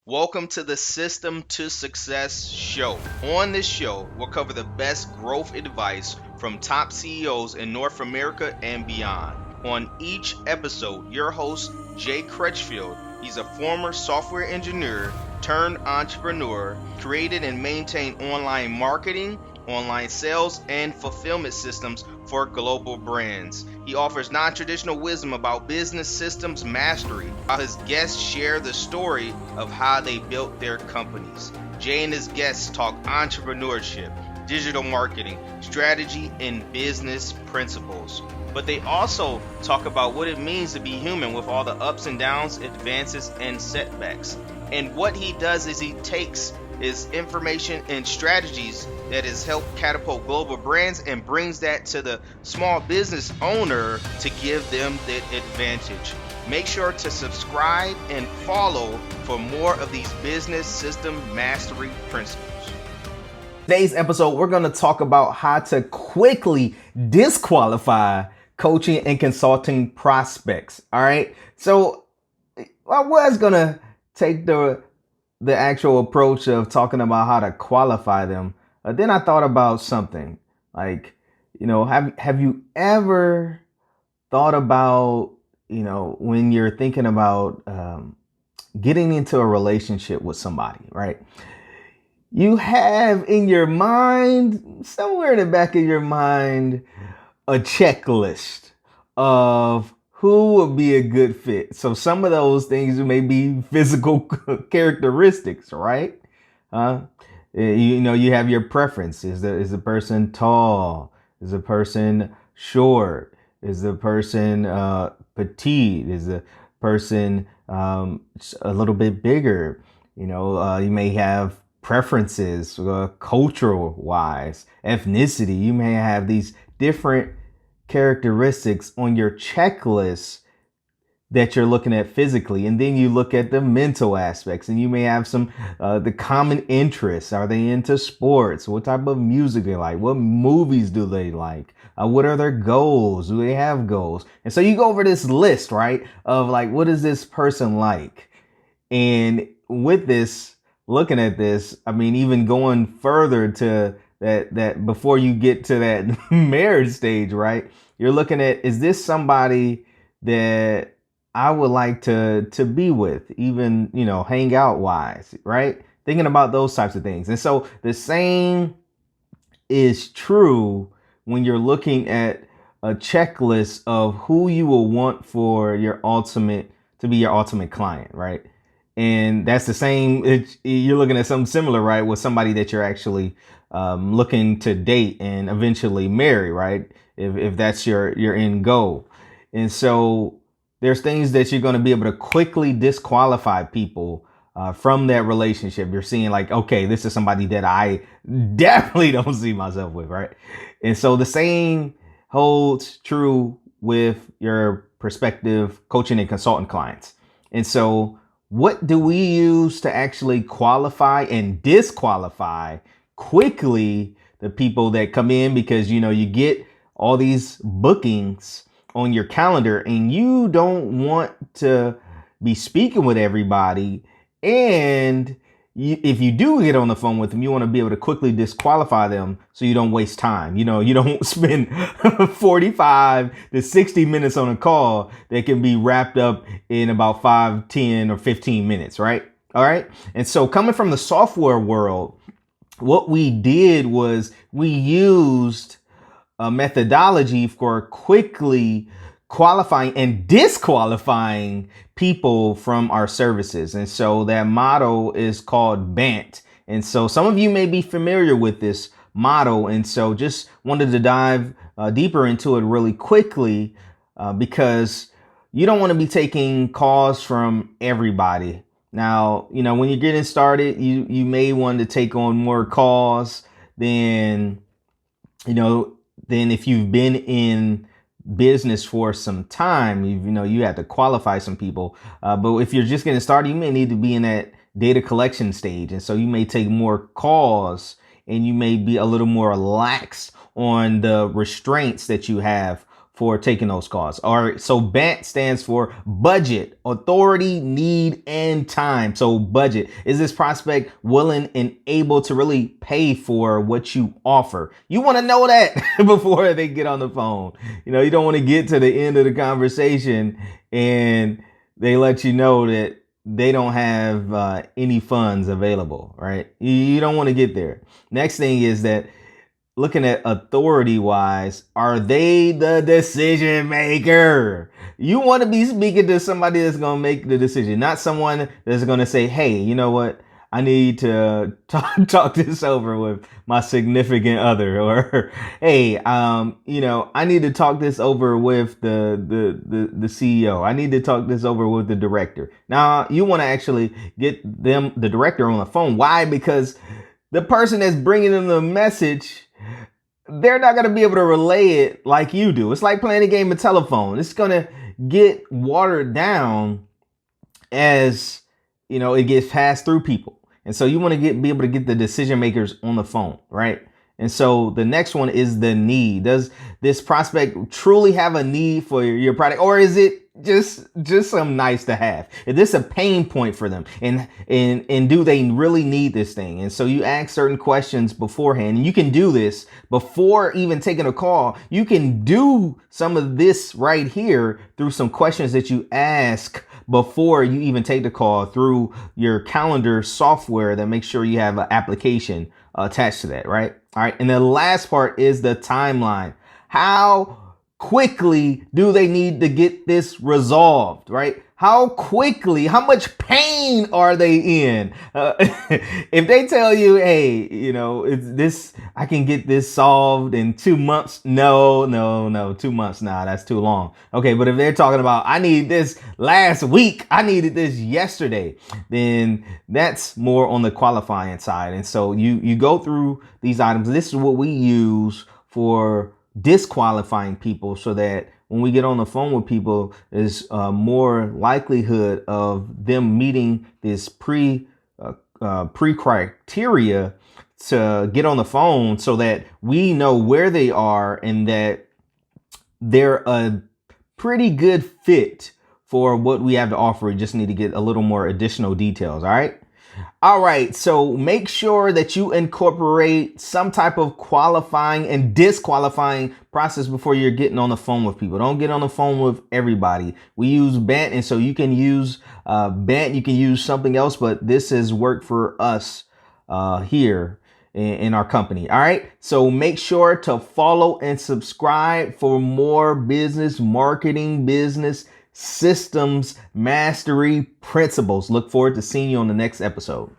Welcome to the System to Success show. On this show, we'll cover the best growth advice from top CEOs in North America and beyond. On each episode, your host, Jay Crutchfield, he's a former software engineer turned entrepreneur, created and maintained online marketing, online sales, and fulfillment systems for global brands. He offers non-traditional wisdom about business systems mastery, while his guests share the story of how they built their companies. Jay and his guests talk entrepreneurship, digital marketing, strategy, and business principles. But they also talk about what it means to be human with all the ups and downs, advances, and setbacks. And what he does is he takes his information and strategies that has helped catapult global brands and brings that to the small business owner to give them that advantage. Make sure to subscribe and follow for more of these business system mastery principles. Today's episode, we're going to talk about how to quickly disqualify coaching and consulting prospects. All right. So I was going to take the actual approach of talking about how to qualify them. Then I thought about something like, have you ever thought about, when you're thinking about getting into a relationship with somebody, right? You have in your mind, somewhere in the back of your mind, a checklist of who would be a good fit. So some of those things may be physical characteristics, right? You have your preference. Is the person tall? Is the person short? Is the person petite? Is the person a little bit bigger? You may have preferences, cultural wise, ethnicity. You may have these different characteristics on your checklist that you're looking at physically, and then you look at the mental aspects, and you may have some the common interests. Are they into sports? What type of music they like? What movies do they like? What are their goals? Do they have goals? And so you go over this list, right, of like, what is this person like? And with this, looking at this, I mean, even going further to that before you get to that marriage stage, right? You're looking at, is this somebody that I would like to be with, even, hang out wise, right? Thinking about those types of things. And so the same is true when you're looking at a checklist of who you will want for to be your ultimate client, right? And that's the same. You're looking at something similar, right? With somebody that you're actually looking to date and eventually marry, right? If that's your end goal. And so there's things that you're going to be able to quickly disqualify people from that relationship. You're seeing like, okay, this is somebody that I definitely don't see myself with, right? And so the same holds true with your prospective coaching and consultant clients. And so what do we use to actually qualify and disqualify quickly the people that come in? Because, you get all these bookings on your calendar and you don't want to be speaking with everybody. And if you do get on the phone with them, you want to be able to quickly disqualify them so you don't waste time. You don't spend 45 to 60 minutes on a call that can be wrapped up in about 5, 10, or 15 minutes, right? All right. And so coming from the software world, what we did was we used a methodology for quickly qualifying and disqualifying people from our services. And so that model is called BANT. And so some of you may be familiar with this model. And so just wanted to dive deeper into it really quickly because you don't want to be taking calls from everybody. Now, when you're getting started, you may want to take on more calls than if you've been in business for some time. You have to qualify some people. But if you're just getting started, you may need to be in that data collection stage. And so you may take more calls and you may be a little more lax on the restraints that you have for taking those calls. All right. So BANT stands for budget, authority, need, and time. So budget, is this prospect willing and able to really pay for what you offer? You want to know that before they get on the phone. You know, you don't want to get to the end of the conversation and they let you know that they don't have any funds available, right? You don't want to get there. Next thing is that looking at authority wise, are they the decision maker? You want to be speaking to somebody that's going to make the decision, not someone that's going to say, hey, you know what? I need to talk this over with my significant other, or hey, you know, I need to talk this over with the CEO. I need to talk this over with the director. Now, you want to actually get the director on the phone. Why? Because the person that's bringing them the message, they're not going to be able to relay it like you do. It's like playing a game of telephone. It's going to get watered down as, you know, it gets passed through people. And so you want to be able to get the decision makers on the phone, right? And so the next one is the need. Does this prospect truly have a need for your product, or is it just some nice to have? Is this a pain point for them? And do they really need this thing? And so you ask certain questions beforehand, and you can do this before even taking a call. You can do some of this right here through some questions that you ask before you even take the call through your calendar software that makes sure you have an application attached to that, right? All right. And the last part is the timeline. How quickly do they need to get this resolved, right? How quickly, how much pain are they in? If they tell you, hey, you know, it's this, I can get this solved in 2 months. No, 2 months. Nah, that's too long. Okay. But if they're talking about, I need this last week, I needed this yesterday, then that's more on the qualifying side. And so you go through these items. This is what we use for disqualifying people, so that when we get on the phone with people, there's more likelihood of them meeting this pre criteria to get on the phone, so that we know where they are and that they're a pretty good fit for what we have to offer. We just need to get a little more additional details. All right. All right, so make sure that you incorporate some type of qualifying and disqualifying process before you're getting on the phone with people. Don't get on the phone with everybody. We use BANT, and so you can use BANT, you can use something else, but this has worked for us here in our company. All right, so make sure to follow and subscribe for more business marketing, business systems mastery principles. Look forward to seeing you on the next episode.